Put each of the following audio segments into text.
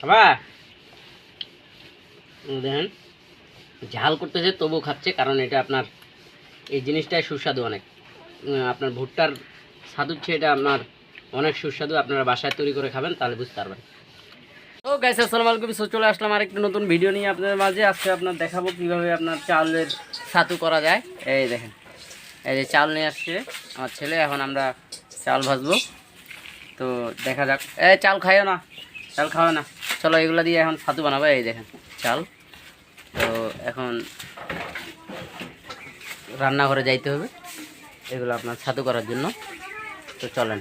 বাবা দেখেন ঝাল করতেছে তবুও খাচ্ছে, কারণ এটা আপনার এই জিনিসটাই সুস্বাদু অনেক। আপনার ভুট্টার স্বাদ হচ্ছে এটা আপনার অনেক সুস্বাদু। আপনারা বাসায় তৈরি করে খাবেন তাহলে বুঝতে পারবেন। তো গাইস আসসালামু আলাইকুম, চলে আসলাম আর একটা নতুন ভিডিও নিয়ে আপনাদের মাঝে। আজকে আপনার দেখাবো কীভাবে আপনার চালের ছাতু করা যায়। এই দেখেন, এই যে চাল নিয়ে আসছে আমার ছেলে, এখন আমরা চাল ভাজবো। তো দেখা যাক। চাল খাইও না, চাল খাওয়া না, চলো এগুলো দিয়ে এখন ছাতু বানাবো। এই দেখেন চাল। তো এখন রান্নাঘরে যাইতে হবে এগুলো আপনার ছাতু করার জন্য। তো চলেন।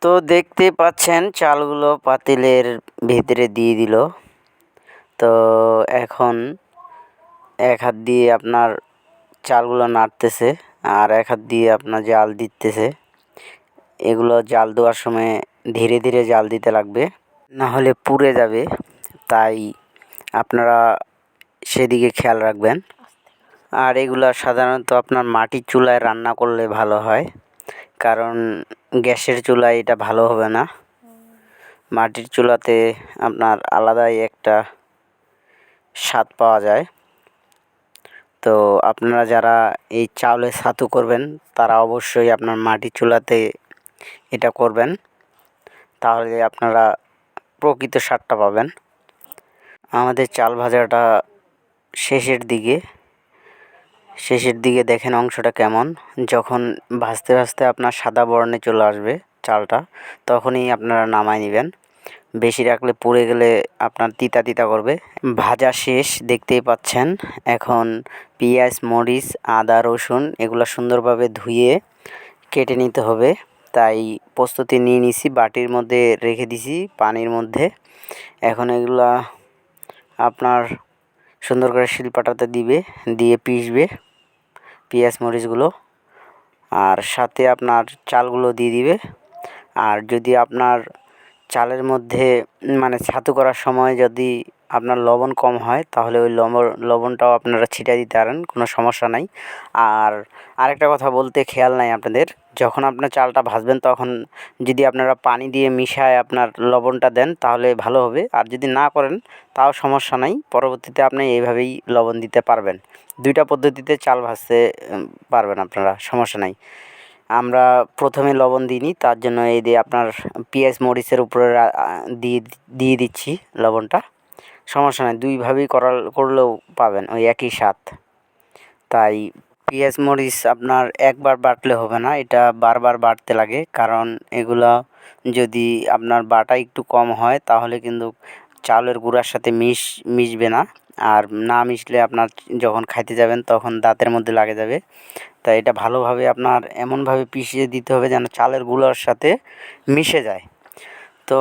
তো দেখতে পাচ্ছেন চালগুলো পাতিলের ভিতরে দিয়ে দিল। তো এখন এক হাত দিয়ে আপনার চালগুলো নাড়তেছে আর এক হাত দিয়ে আপনার জাল দিতেছে। এগুলো জাল দেওয়ার সময় ধীরে ধীরে জাল দিতে লাগবে, না হলে পুড়ে যাবে। তাই আপনারা সেদিকে খেয়াল রাখবেন। আর এগুলো সাধারণত আপনার মাটির চুলায় রান্না করলে ভালো হয়, কারণ গ্যাসের চুলায় এটা ভালো হবে না। মাটির চুলাতে আপনার আলাদাই একটা স্বাদ পাওয়া যায়। তো আপনারা যারা এই চাউলের ছাতু করবেন তারা অবশ্যই আপনার মাটির চুলাতে এটা করবেন, তাহলে আপনারা প্রকৃত স্বাদটা পাবেন। আমাদের চাল ভাজাটা শেষের দিকে দেখেন অংশটা কেমন। যখন ভাজতে ভাজতে আপনার সাদা বর্ণে চলে আসবে চালটা, তখনই আপনারা নামায় নেবেন। বেশি রাখলে পুড়ে গেলে আপনার তিতা তিতা করবে। ভাজা শেষ, দেখতেই পাচ্ছেন। এখন পেঁয়াজ, মরিচ, আদা, রসুন এগুলো সুন্দরভাবে ধুয়ে কেটে নিতে হবে। তাই প্রস্তুতি নিয়ে নিছি, বাটির মধ্যে রেখে দিছি পানির মধ্যে। এখন এগুলা আপনার সুন্দর করে শিলপাটাতে দিয়ে পিষবে পেঁয়াজ মরিচগুলো, আর সাথে আপনার চালগুলো দিয়ে দিবে। আর যদি আপনার চালের মধ্যে মানে ছাতু করার সময় যদি আপনার লবণ কম হয়, তাহলে ওই লবণটাও আপনারা ছিটিয়ে দিতে পারেন, কোনো সমস্যা নাই। আর আরেকটা কথা বলতে খেয়াল নাই আপনাদের, যখন আপনার চালটা ভাজবেন তখন যদি আপনারা পানি দিয়ে মিশায় আপনার লবণটা দেন তাহলে ভালো হবে। আর যদি না করেন তাও সমস্যা নাই, পরবর্তীতে আপনি এইভাবেই লবণ দিতে পারবেন। দুইটা পদ্ধতিতে চাল ভাজতে পারবেন আপনারা, সমস্যা নাই। আমরা প্রথমে লবণ দিইনি, তার জন্য এই দিয়ে আপনার পেঁয়াজ মরিচের উপরে দিয়ে দিচ্ছি লবণটা। সমস্যা নাই, দুইভাবেই করলেও পাবেন ওই একই স্বাদ। তাই পেঁয়াজ মরিচ আপনার একবার বাটলে হবে না, এটা বারবার বাটতে লাগে, কারণ এগুলা যদি আপনার বাটা একটু কম হয় তাহলে কিন্তু চালের গুঁড়ার সাথে মিশবে না। আর না মিশলে আপনার যখন খাইতে যাবেন তখন দাঁতের মধ্যে লাগে যাবে। তাই এটা ভালোভাবে আপনার এমনভাবে পিষিয়ে দিতে হবে যেন চালের গুঁড়ার সাথে মিশে যায়। তো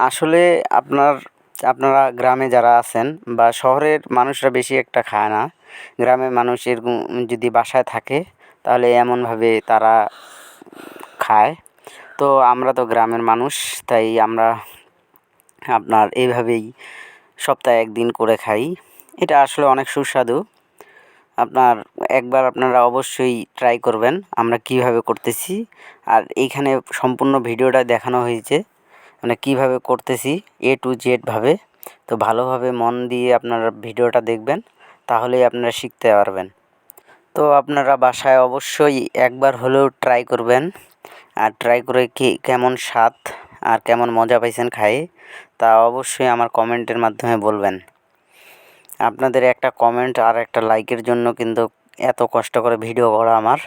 আসলে আপনারা গ্রামে যারা আছেন বা শহরের মানুষরা বেশি একটা খায় না, গ্রামের মানুষ এরকম যদি বাসায় থাকে তাহলে এমনভাবে তারা খায়। তো আমরা তো গ্রামের মানুষ, তাই আমরা আপনার এইভাবেই সপ্তাহে একদিন করে খাই। এটা আসলে অনেক সুস্বাদু। একবার আপনারা অবশ্যই ট্রাই করবেন আমরা কীভাবে করতেছি। আর এইখানে সম্পূর্ণ ভিডিওটা দেখানো হয়েছে, মানে কীভাবে করতেছি A to Z ভাবে। তো ভালোভাবে মন দিয়ে আপনারা ভিডিওটা দেখবেন, তাহলেই আপনারা শিখতে পারবেন। তো আপনারা বাসায় অবশ্যই একবার হলেও ট্রাই করবেন। আর ট্রাই করে কেমন স্বাদ আর কেমন মজা পাইছেন খায়ে, তা অবশ্যই আমার কমেন্টের মাধ্যমে বলবেন। আপনাদের একটা কমেন্ট আর একটা লাইকের জন্য কিন্তু এত কষ্ট করে ভিডিও করা আমার।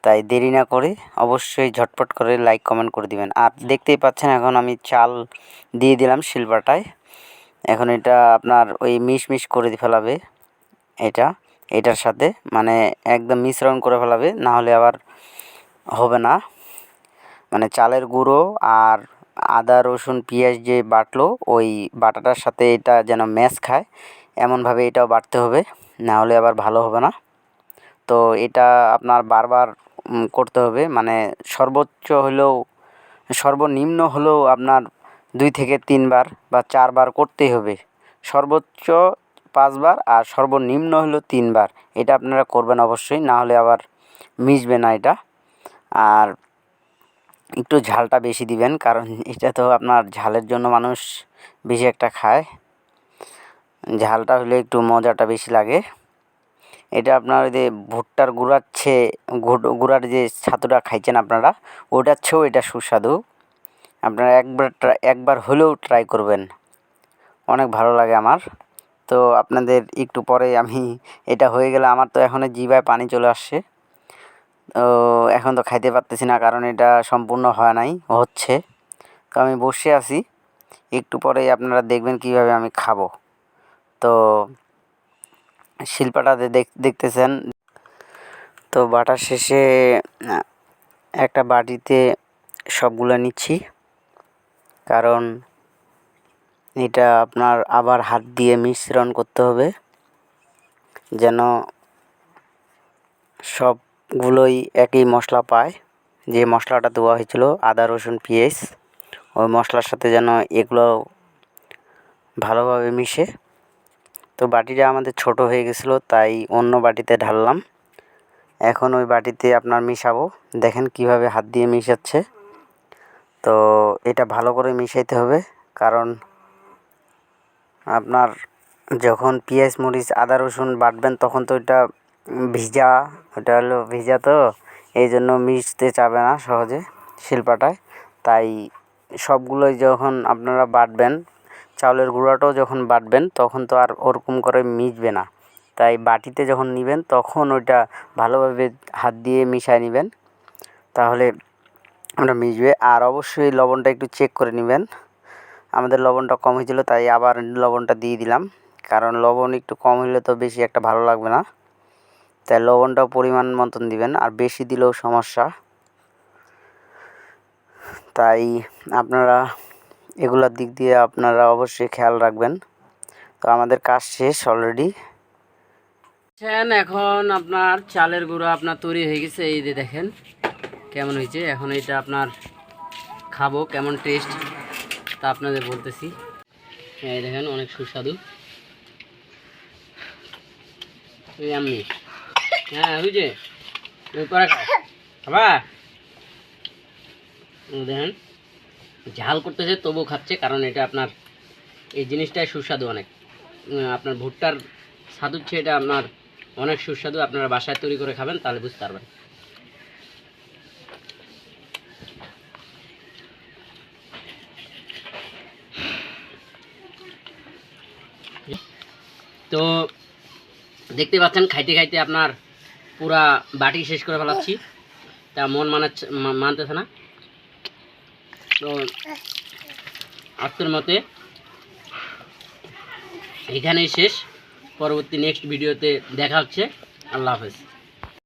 তাই দেরি না করে অবশ্যই ঝটপট করে লাইক কমেন্ট করে দিবেন। আর দেখতেই পাচ্ছেন এখন আমি চাল দিয়ে দিলাম শিলপাটায়। এখন এটা আপনার ওই মিশ করে ফেলাবে এটার সাথে, মানে একদম মিশ্রণ করে ফেলাবে, না হলে আবার হবে না। মানে চালের গুঁড়ো আর আদা রসুন পেঁয়াজ যে বাটলো ওই বাটাটার সাথে এটা যেন ম্যাশ খায়, এমনভাবে এটাও বাটতে হবে, না হলে আবার ভালো হবে না। তো এটা আপনার বারবার করতে হবে, মানে সর্বনিম্ন হলেও আপনার 2 থেকে 3 বার বা 4 বার করতেই হবে। সর্বোচ্চ 5 বার আর সর্বনিম্ন হলো 3 বার। এটা আপনারা করবেন অবশ্যই, না হলে আবার মিশবে না এটা। আর একটু ঝালটা বেশি দিবেন, কারণ এটা তো আপনার ঝালের জন্য মানুষ বেশি একটা খায়। ঝালটা হলে একটু মজাটা বেশি লাগে। এটা আপনার ওই যে ভুট্টার গুঁড়ার চেয়ে গুঁড়ার যে ছাতুটা খাইছেন আপনারা, ওটার চেয়েও এটা সুস্বাদু। আপনারা একবার হলেও ট্রাই করবেন, অনেক ভালো লাগে আমার। তো আপনাদের একটু পরে আমি এটা হয়ে গেলে আমার তো এখন জিভায় পানি চলে আসছে। তো এখন তো খাইতে পারতেছি না, কারণ এটা সম্পূর্ণ হয় নাই, হচ্ছে। তো আমি বসে আছি, একটু পরেই আপনারা দেখবেন কীভাবে আমি খাবো। তো শিল্পাটাতে দেখতেছেন। তো বাটার শেষে একটা বাটিতে সবগুলো নিচ্ছি, কারণ এটা আপনার আবার হাত দিয়ে মিশ্রণ করতে হবে, যেন সবগুলোই একই মশলা পায়। যে মশলাটা দেওয়া হয়েছিল আদা রসুন পেঁয়াজ, ওই মশলার সাথে যেন এগুলো ভালোভাবে মিশে। তো বাটিটা আমাদের ছোট হয়ে গেছিলো, তাই অন্য বাটিতে ঢাললাম। এখন ওই বাটিতে আপনার মিশাবো, দেখেন কিভাবে হাত দিয়ে মিশাচ্ছে। তো এটা ভালো করে মিশাইতে হবে, কারণ আপনার যখন পেঁয়াজ মরিচ আদা রসুন বাটবেন তখন তো ওটা ভিজা, ওটা হলো ভিজা, তো এই জন্য মিশতে চাবে না সহজে শিলপাটায়। তাই সবগুলোই যখন আপনারা বাটবেন, চাউলের গুঁড়াটাও যখন বাটবেন তখন তো আর ওরকম করে মিশবে না। তাই বাটিতে যখন নেবেন তখন ওইটা ভালোভাবে হাত দিয়ে মিশিয়ে নেবেন, তাহলে ওটা মিশবে। আর অবশ্যই লবণটা একটু চেক করে নেবেন। আমাদের লবণটা কম হয়েছিল, তাই আবার লবণটা দিয়ে দিলাম, কারণ লবণ একটু কম হলে তো বেশি একটা ভালো লাগবে না। তাই লবণটাও পরিমাণ মতন দিবেন, আর বেশি দিলেও সমস্যা। তাই আপনারা এগুলোর দিক দিয়ে আপনারা অবশ্যই খেয়াল রাখবেন। তো আমাদের কাজ শেষ অলরেডি। এখন আপনার চালের গুঁড়ো আপনার তৈরি হয়ে গেছে, এই যে দেখেন কেমন হয়েছে। এখন এটা আপনার খাবো, কেমন টেস্ট তা আপনাদের বলতেছি। এই দেখেন অনেক সুস্বাদু। আমি হ্যাঁ বুঝে পরে খাবা। দেখেন ঝাল করতেছে তবুও খাচ্ছে, কারণ এটা আপনার এই জিনিসটাই সুস্বাদু অনেক। আপনার ভুট্টার স্বাদ হচ্ছে এটা আপনার অনেক সুস্বাদু। আপনারা বাসায় তৈরি করে খাবেন, তাহলে বুঝতে পারবেন। তো দেখতে পাচ্ছেন খাইতে খাইতে আপনার পুরা বাটি শেষ করে ফেলাচ্ছি, তা মন মানতেছে না। তো আজকের মতে এখানেই শেষ। পরবর্তী নেক্সট ভিডিওতে দেখা হচ্ছে। আল্লাহ হাফেজ।